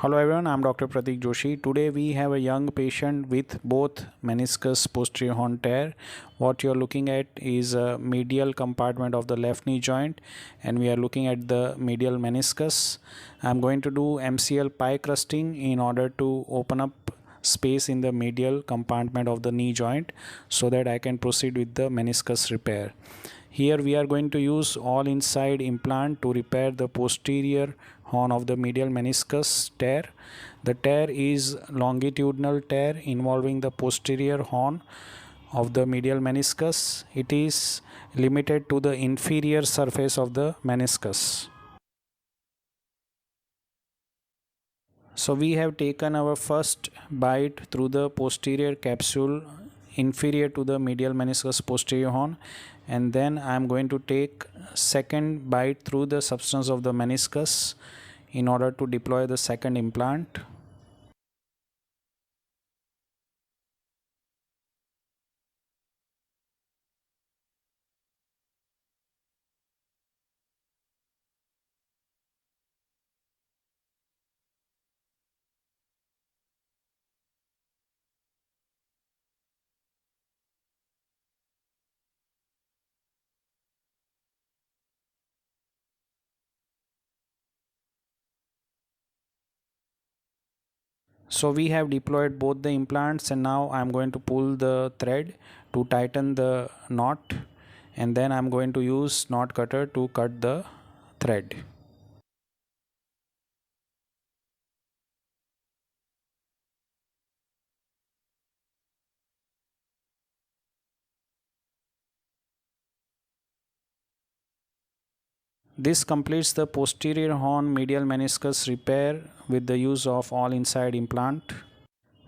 Hello everyone, I'm Dr. Prateek Joshi. Today we have a young patient with both meniscus posterior horn tear. What you're looking at is a medial compartment of the left knee joint, and we are looking at the medial meniscus. I'm going to do MCL pie crusting in order to open up space in the medial compartment of the knee joint so that I can proceed with the meniscus repair. Here we are going to use all inside implant to repair the posterior horn of the medial meniscus tear. The tear is longitudinal tear involving the posterior horn of the medial meniscus. It is limited to the inferior surface of the meniscus. So we have taken our first bite through the posterior capsule inferior to the medial meniscus posterior horn, and then I am going to take second bite through the substance of the meniscus in order to deploy the second implant. So we have deployed both the implants, and now I am going to pull the thread to tighten the knot, and then I am going to use knot cutter to cut the thread. This completes the posterior horn medial meniscus repair with the use of all inside implant.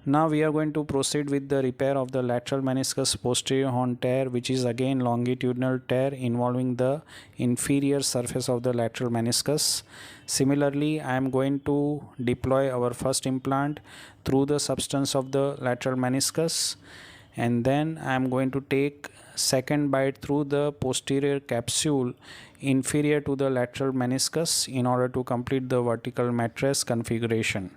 Now we are going to proceed with the repair of the lateral meniscus posterior horn tear, which is again longitudinal tear involving the inferior surface of the lateral meniscus. Similarly, I am going to deploy our first implant through the substance of the lateral meniscus, and then I am going to take second bite through the posterior capsule inferior to the lateral meniscus in order to complete the vertical mattress configuration.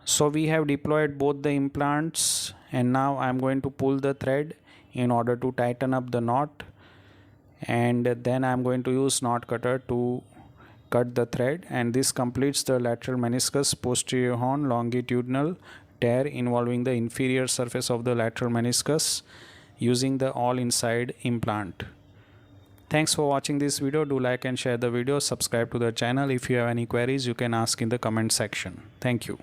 So we have deployed both the implants, and now I am going to pull the thread in order to tighten up the knot, and then I am going to use knot cutter to cut the thread, and this completes the lateral meniscus posterior horn longitudinal tear involving the inferior surface of the lateral meniscus using the all inside implant. Thanks for watching this video. Do like and share the video. Subscribe to the channel. If you have any queries, you can ask in the comment section. Thank you.